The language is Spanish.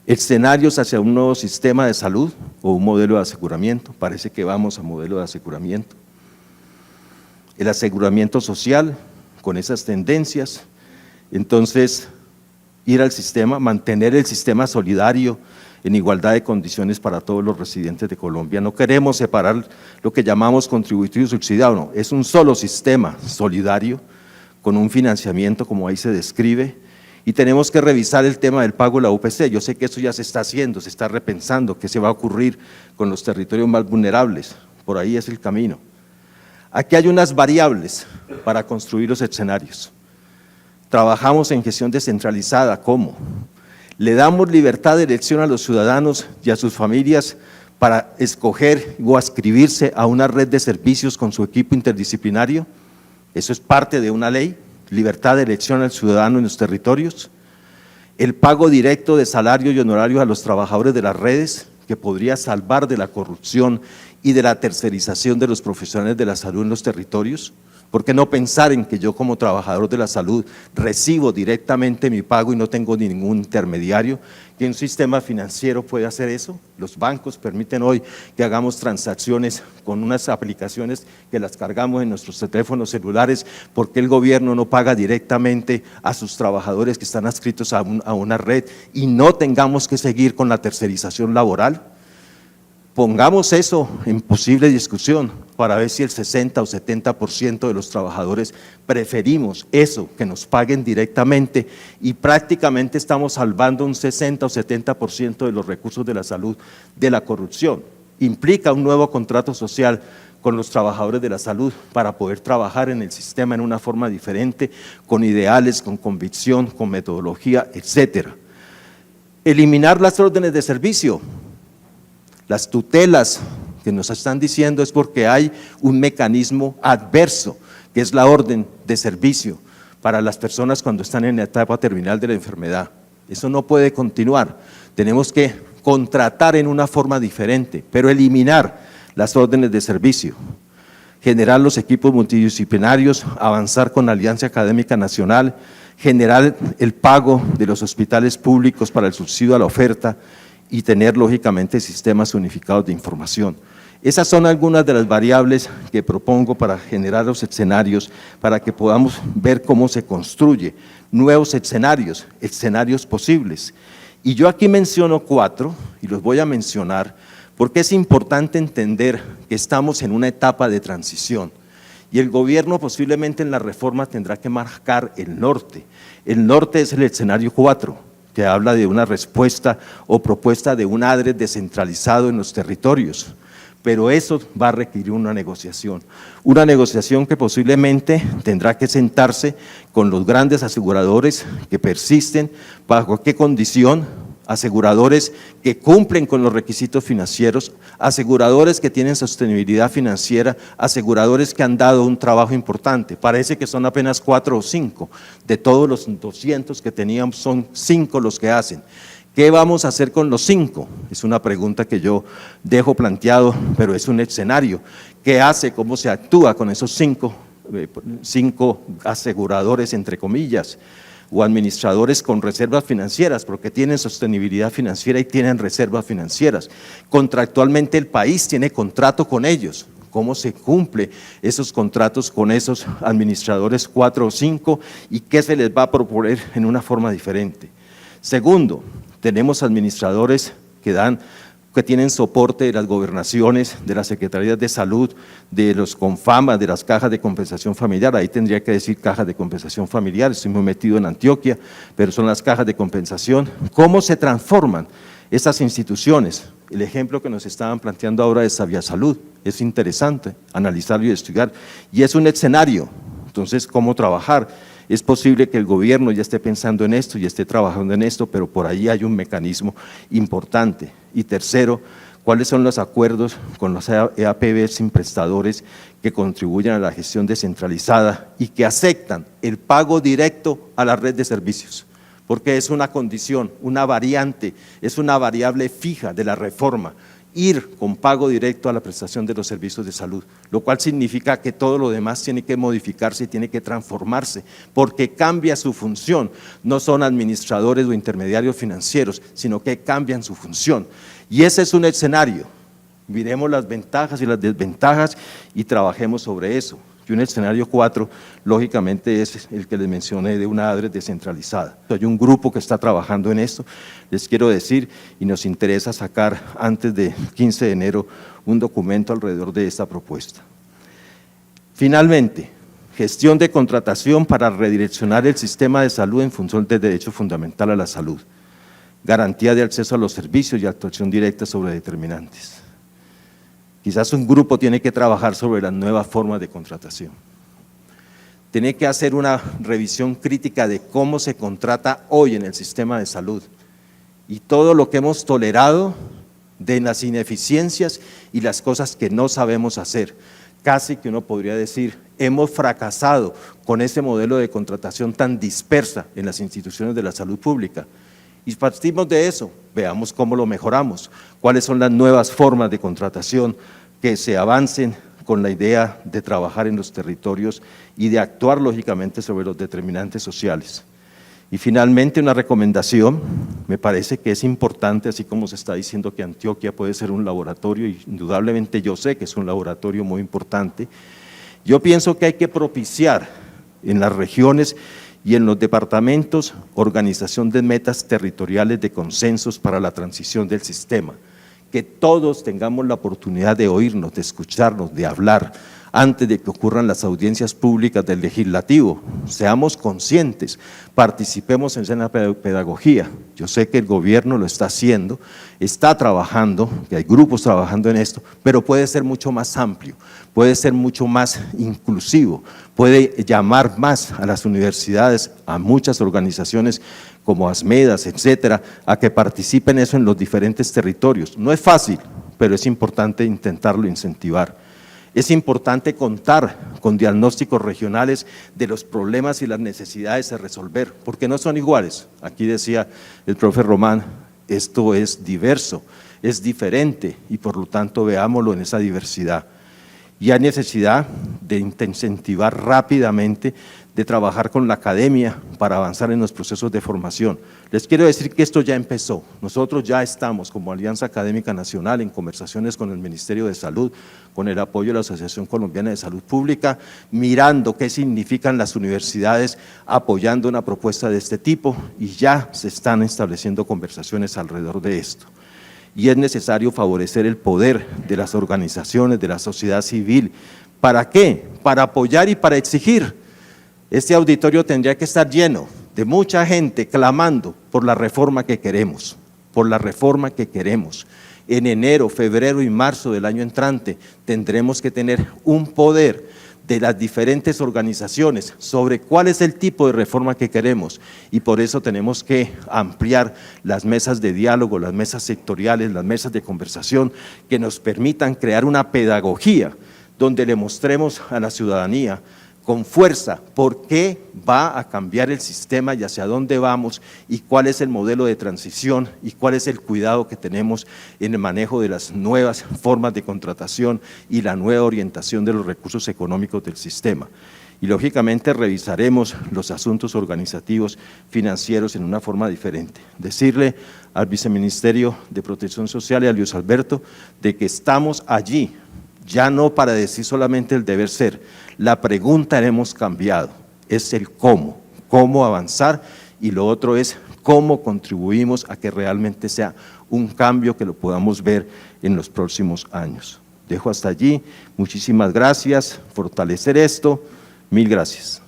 Escenarios hacia un nuevo sistema de salud o un modelo de aseguramiento, parece que vamos a modelo de aseguramiento. El aseguramiento social con esas tendencias, entonces ir al sistema, mantener el sistema solidario en igualdad de condiciones para todos los residentes de Colombia. No queremos separar lo que llamamos contributivo y subsidiado, no, es un solo sistema solidario con un financiamiento como ahí se describe, y tenemos que revisar el tema del pago de la UPC. Yo sé que eso ya se está haciendo, se está repensando, qué se va a ocurrir con los territorios más vulnerables, por ahí es el camino. Aquí hay unas variables para construir los escenarios. Trabajamos en gestión descentralizada, ¿cómo? Le damos libertad de elección a los ciudadanos y a sus familias para escoger o adscribirse a una red de servicios con su equipo interdisciplinario. Eso es parte de una ley, libertad de elección al ciudadano en los territorios. El pago directo de salario y honorarios a los trabajadores de las redes, que podría salvar de la corrupción y de la tercerización de los profesionales de la salud en los territorios. ¿Por qué no pensar en que yo como trabajador de la salud recibo directamente mi pago y no tengo ningún intermediario? Que un sistema financiero puede hacer eso. Los bancos permiten hoy que hagamos transacciones con unas aplicaciones que las cargamos en nuestros teléfonos celulares. ¿Por qué el gobierno no paga directamente a sus trabajadores que están adscritos a una red y no tengamos que seguir con la tercerización laboral? Pongamos eso en posible discusión para ver si el 60 o 70% de los trabajadores preferimos eso, que nos paguen directamente, y prácticamente estamos salvando un 60 o 70% de los recursos de la salud de la corrupción. Implica un nuevo contrato social con los trabajadores de la salud para poder trabajar en el sistema en una forma diferente, con ideales, con convicción, con metodología, etcétera. Eliminar las órdenes de servicio. Las tutelas que nos están diciendo es porque hay un mecanismo adverso, que es la orden de servicio para las personas cuando están en la etapa terminal de la enfermedad. Eso no puede continuar, tenemos que contratar en una forma diferente, pero eliminar las órdenes de servicio, generar los equipos multidisciplinarios, avanzar con la Alianza Académica Nacional, generar el pago de los hospitales públicos para el subsidio a la oferta, y tener lógicamente sistemas unificados de información. Esas son algunas de las variables que propongo para generar los escenarios, para que podamos ver cómo se construye nuevos escenarios posibles. Y yo aquí menciono 4, y los voy a mencionar, porque es importante entender que estamos en una etapa de transición, y el gobierno posiblemente en la reforma tendrá que marcar el norte. El norte es el escenario 4, que habla de una respuesta o propuesta de un ADRE descentralizado en los territorios, pero eso va a requerir una negociación que posiblemente tendrá que sentarse con los grandes aseguradores que persisten, bajo qué condición, aseguradores que cumplen con los requisitos financieros, aseguradores que tienen sostenibilidad financiera, aseguradores que han dado un trabajo importante. Parece que son apenas 4 o 5, de todos los 200 que teníamos son 5 los que hacen. ¿Qué vamos a hacer con los 5? Es una pregunta que yo dejo planteado, pero es un escenario. ¿Qué hace? ¿Cómo se actúa con esos 5 aseguradores, entre comillas, o administradores con reservas financieras, porque tienen sostenibilidad financiera y tienen reservas financieras? Contractualmente el país tiene contrato con ellos. ¿Cómo se cumple esos contratos con esos administradores 4 o 5 y qué se les va a proponer en una forma diferente? Segundo, tenemos administradores que tienen soporte de las gobernaciones, de las secretarías de salud, de los CONFAMA, de las cajas de compensación familiar. Ahí tendría que decir cajas de compensación familiar, estoy muy metido en Antioquia, pero son las cajas de compensación. ¿Cómo se transforman estas instituciones? El ejemplo que nos estaban planteando ahora de Saviasalud es interesante analizarlo y estudiar, y es un escenario. Entonces, ¿cómo trabajar? Es posible que el gobierno ya esté pensando en esto y esté trabajando en esto, pero por ahí hay un mecanismo importante. Y tercero, ¿cuáles son los acuerdos con los EAPB sin prestadores que contribuyan a la gestión descentralizada y que aceptan el pago directo a la red de servicios? Porque es una condición, una variante, es una variable fija de la reforma, ir con pago directo a la prestación de los servicios de salud, lo cual significa que todo lo demás tiene que modificarse y tiene que transformarse, porque cambia su función. No son administradores o intermediarios financieros, sino que cambian su función. Y ese es un escenario. Miremos las ventajas y las desventajas y trabajemos sobre eso. Y un escenario 4, lógicamente, es el que les mencioné de una ADRES descentralizada. Hay un grupo que está trabajando en esto, les quiero decir, y nos interesa sacar antes del 15 de enero un documento alrededor de esta propuesta. Finalmente, gestión de contratación para redireccionar el sistema de salud en función del derecho fundamental a la salud, garantía de acceso a los servicios y actuación directa sobre determinantes. Quizás un grupo tiene que trabajar sobre las nuevas formas de contratación. Tiene que hacer una revisión crítica de cómo se contrata hoy en el sistema de salud y todo lo que hemos tolerado de las ineficiencias y las cosas que no sabemos hacer. Casi que uno podría decir, hemos fracasado con ese modelo de contratación tan dispersa en las instituciones de la salud pública. Y partimos de eso, veamos cómo lo mejoramos, cuáles son las nuevas formas de contratación que se avancen con la idea de trabajar en los territorios y de actuar lógicamente sobre los determinantes sociales. Y finalmente una recomendación, me parece que es importante, así como se está diciendo que Antioquia puede ser un laboratorio, y indudablemente yo sé que es un laboratorio muy importante, yo pienso que hay que propiciar en las regiones y en los departamentos organización de metas territoriales de consensos para la transición del sistema, que todos tengamos la oportunidad de oírnos, de escucharnos, de hablar, antes de que ocurran las audiencias públicas del legislativo. Seamos conscientes, participemos en esa pedagogía. Yo sé que el gobierno lo está haciendo, está trabajando, que hay grupos trabajando en esto, pero puede ser mucho más amplio, puede ser mucho más inclusivo, puede llamar más a las universidades, a muchas organizaciones como ASMEDAS, etcétera, a que participen eso en los diferentes territorios. No es fácil, pero es importante intentarlo incentivar. Es importante contar con diagnósticos regionales de los problemas y las necesidades a resolver, porque no son iguales. Aquí decía el profe Román, esto es diverso, es diferente y por lo tanto veámoslo en esa diversidad. Y hay necesidad de incentivar rápidamente, de trabajar con la academia para avanzar en los procesos de formación. Les quiero decir que esto ya empezó. Nosotros ya estamos como Alianza Académica Nacional en conversaciones con el Ministerio de Salud, con el apoyo de la Asociación Colombiana de Salud Pública, mirando qué significan las universidades apoyando una propuesta de este tipo y ya se están estableciendo conversaciones alrededor de esto. Y es necesario favorecer el poder de las organizaciones, de la sociedad civil. ¿Para qué? Para apoyar y para exigir. Este auditorio tendría que estar lleno de mucha gente clamando por la reforma que queremos, por la reforma que queremos. En enero, febrero y marzo del año entrante tendremos que tener un poder de las diferentes organizaciones sobre cuál es el tipo de reforma que queremos y por eso tenemos que ampliar las mesas de diálogo, las mesas sectoriales, las mesas de conversación que nos permitan crear una pedagogía donde le mostremos a la ciudadanía con fuerza por qué va a cambiar el sistema y hacia dónde vamos y cuál es el modelo de transición y cuál es el cuidado que tenemos en el manejo de las nuevas formas de contratación y la nueva orientación de los recursos económicos del sistema. Y lógicamente revisaremos los asuntos organizativos financieros en una forma diferente. Decirle al Viceministerio de Protección Social y a Luis Alberto de que estamos allí, ya no para decir solamente el deber ser, la pregunta la hemos cambiado, es el cómo avanzar y lo otro es cómo contribuimos a que realmente sea un cambio que lo podamos ver en los próximos años. Dejo hasta allí, muchísimas gracias, fortalecer esto, mil gracias.